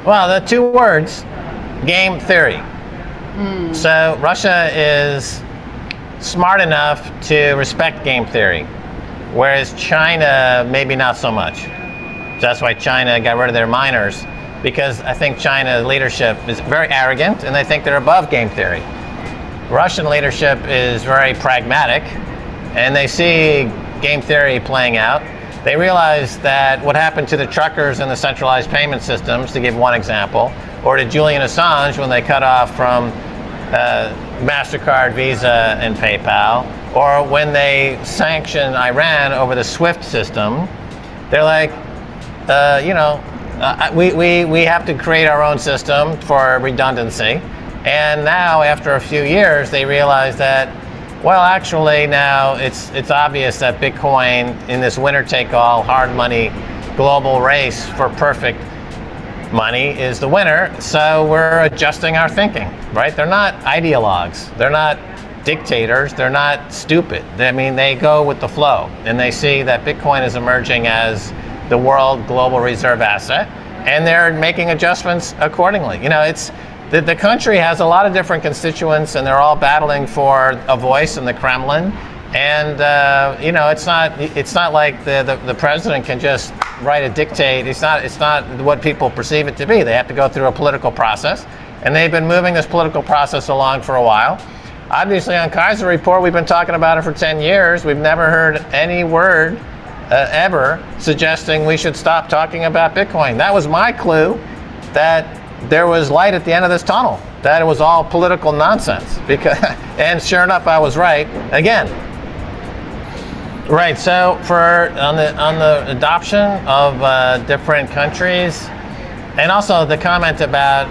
Well, the two words, game theory. So Russia is smart enough to respect game theory, whereas China maybe not so much. So that's why China got rid of their miners, because I think China's leadership is very arrogant and they think they're above game theory. Russian leadership is very pragmatic and they see game theory playing out. They realize that what happened to the truckers and the centralized payment systems, to give one example, or to Julian Assange when they cut off from MasterCard, Visa, and PayPal, or when they sanctioned Iran over the SWIFT system, they're like, we have to create our own system for redundancy. And now, after a few years, they realize that, well, actually now it's obvious that Bitcoin in this winner-take-all hard money global race for perfect money is the winner. So we're adjusting our thinking, right? They're not ideologues. They're not dictators. They're not stupid. I mean, they go with the flow, and they see that Bitcoin is emerging as the world global reserve asset, and they're making adjustments accordingly. You know, it's the country has a lot of different constituents, and they're all battling for a voice in the Kremlin. And it's not like the president can just write a dictate. It's not what people perceive it to be. They have to go through a political process, and they've been moving this political process along for a while. Obviously, on Keiser Report, we've been talking about it for 10 years. We've never heard any word ever suggesting we should stop talking about Bitcoin. That was my clue that there was light at the end of this tunnel, that it was all political nonsense. And sure enough, I was right again. Right. So on the adoption of different countries, and also the comment about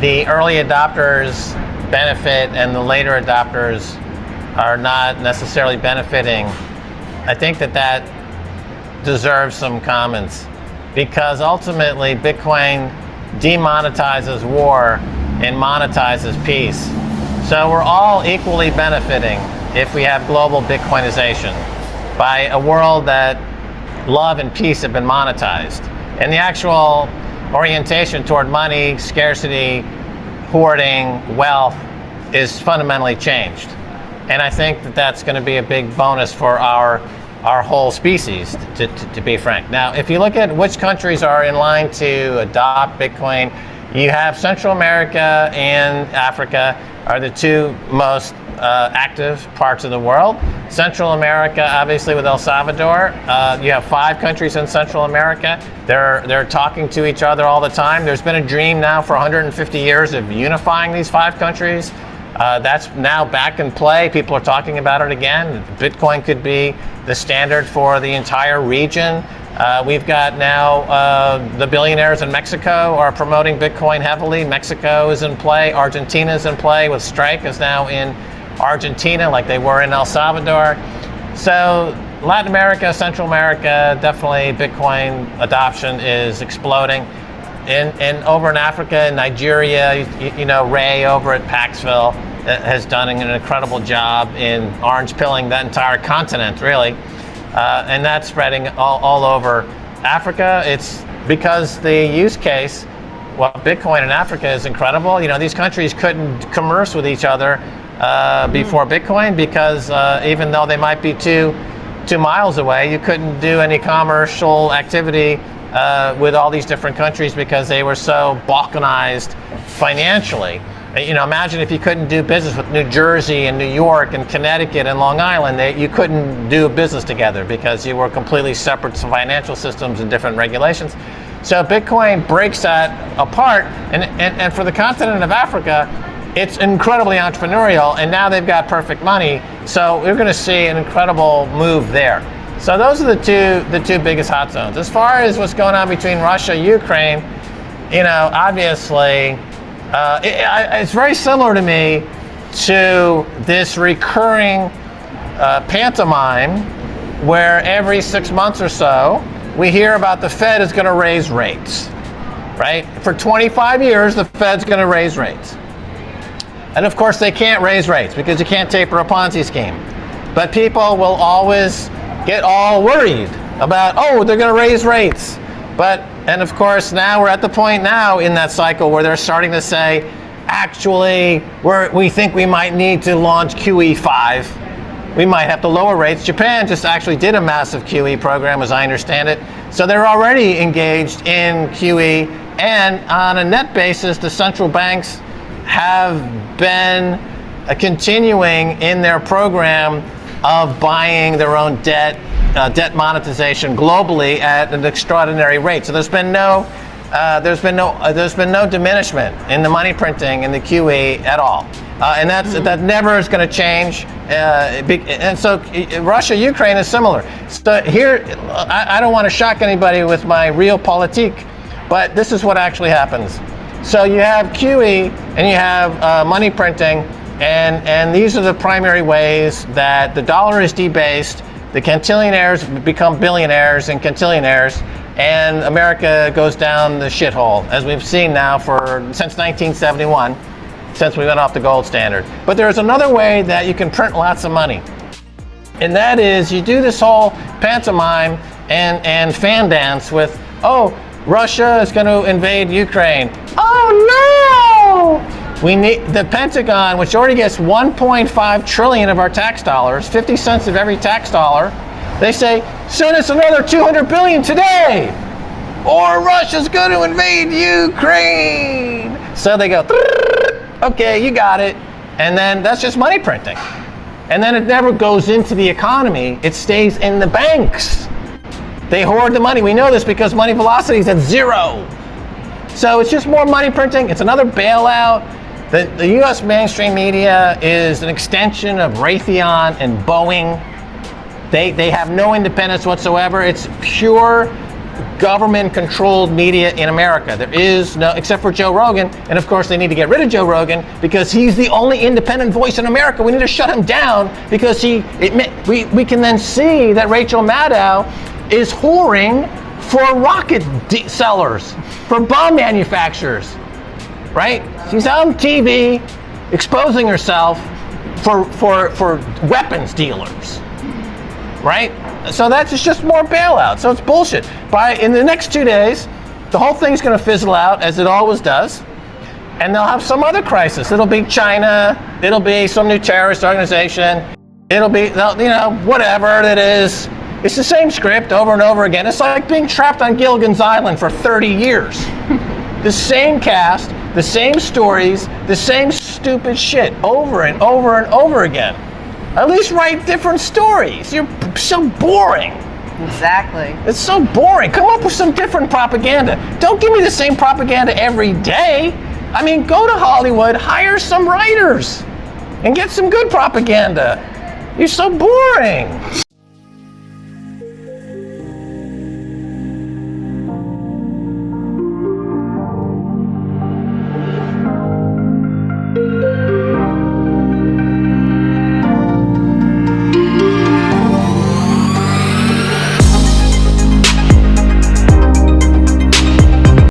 the early adopters benefit and the later adopters are not necessarily benefiting, I think that deserves some comments, because ultimately Bitcoin demonetizes war and monetizes peace. So we're all equally benefiting if we have global Bitcoinization by a world that love and peace have been monetized. And the actual orientation toward money, scarcity, hoarding, wealth is fundamentally changed. And I think that's going to be a big bonus for our whole species, to be frank. Now, if you look at which countries are in line to adopt Bitcoin, you have Central America and Africa are the two most active parts of the world. Central America, obviously, with El Salvador, you have 5 countries in Central America. They're talking to each other all the time. There's been a dream now for 150 years of unifying these 5 countries. That's now back in play. People are talking about it again. Bitcoin could be the standard for the entire region. We've got now the billionaires in Mexico are promoting Bitcoin heavily. Mexico is in play. Argentina is in play, with Strike is now in Argentina like they were in El Salvador. So Latin America, Central America, definitely Bitcoin adoption is exploding. And over in Africa, in Nigeria, Ray over at Paxville has done an incredible job in orange pilling that entire continent, really. And that's spreading all over Africa. It's because the use case, Bitcoin in Africa is incredible. These countries couldn't commerce with each other before Bitcoin, because even though they might be two miles away, you couldn't do any commercial activity with all these different countries because they were so balkanized financially. Imagine if you couldn't do business with New Jersey and New York and Connecticut and Long Island. You couldn't do business together because you were completely separate financial systems and different regulations. So Bitcoin breaks that apart, and for the continent of Africa, it's incredibly entrepreneurial, and now they've got perfect money. So we're going to see an incredible move there. So those are the two biggest hot zones. As far as what's going on between Russia and Ukraine, obviously, it's very similar to me to this recurring pantomime where every 6 months or so we hear about the Fed is going to raise rates, right? For 25 years, the Fed's going to raise rates. And of course, they can't raise rates because you can't taper a Ponzi scheme. But people will always get all worried about, they're going to raise rates. And of course, now we're at the point now in that cycle where they're starting to say, actually, we think we might need to launch QE5. We might have to lower rates. Japan just actually did a massive QE program, as I understand it. So they're already engaged in QE. And on a net basis, the central banks have been continuing in their program of buying their own debt monetization globally at an extraordinary rate. So there's been no diminishment in the money printing in the QE at all, and that never is going to change. And so Russia, Ukraine is similar. So here, I don't want to shock anybody with my realpolitik, but this is what actually happens. So you have QE and you have money printing, and these are the primary ways that the dollar is debased. The cantillionaires become billionaires and cantillionaires, and America goes down the shithole, as we've seen now since 1971, since we went off the gold standard. But there's another way that you can print lots of money, and that is you do this whole pantomime and fan dance with, oh, Russia is going to invade Ukraine. Oh no! We need the Pentagon, which already gets 1.5 trillion of our tax dollars, 50 cents of every tax dollar. They say, send us another 200 billion today, or Russia's going to invade Ukraine. So they go, okay, you got it. And then that's just money printing. And then it never goes into the economy. It stays in the banks. They hoard the money. We know this because money velocity is at zero. So it's just more money printing. It's another bailout. The U.S. mainstream media is an extension of Raytheon and Boeing. They have no independence whatsoever. It's pure government-controlled media in America. There is no, except for Joe Rogan. And of course, they need to get rid of Joe Rogan because he's the only independent voice in America. We need to shut him down because we can then see that Rachel Maddow is whoring for rocket sellers, for bomb manufacturers. Right? She's on TV exposing herself for weapons dealers. Right? So that's just more bailout. So it's bullshit. In the next 2 days, the whole thing's going to fizzle out, as it always does, and they'll have some other crisis. It'll be China. It'll be some new terrorist organization. It'll be, whatever it is. It's the same script over and over again. It's like being trapped on Gilligan's Island for 30 years. The same cast, the same stories, the same stupid shit over and over and over again. At least write different stories. You're so boring. Exactly. It's so boring. Come up with some different propaganda. Don't give me the same propaganda every day. I mean, go to Hollywood, hire some writers, and get some good propaganda. You're so boring.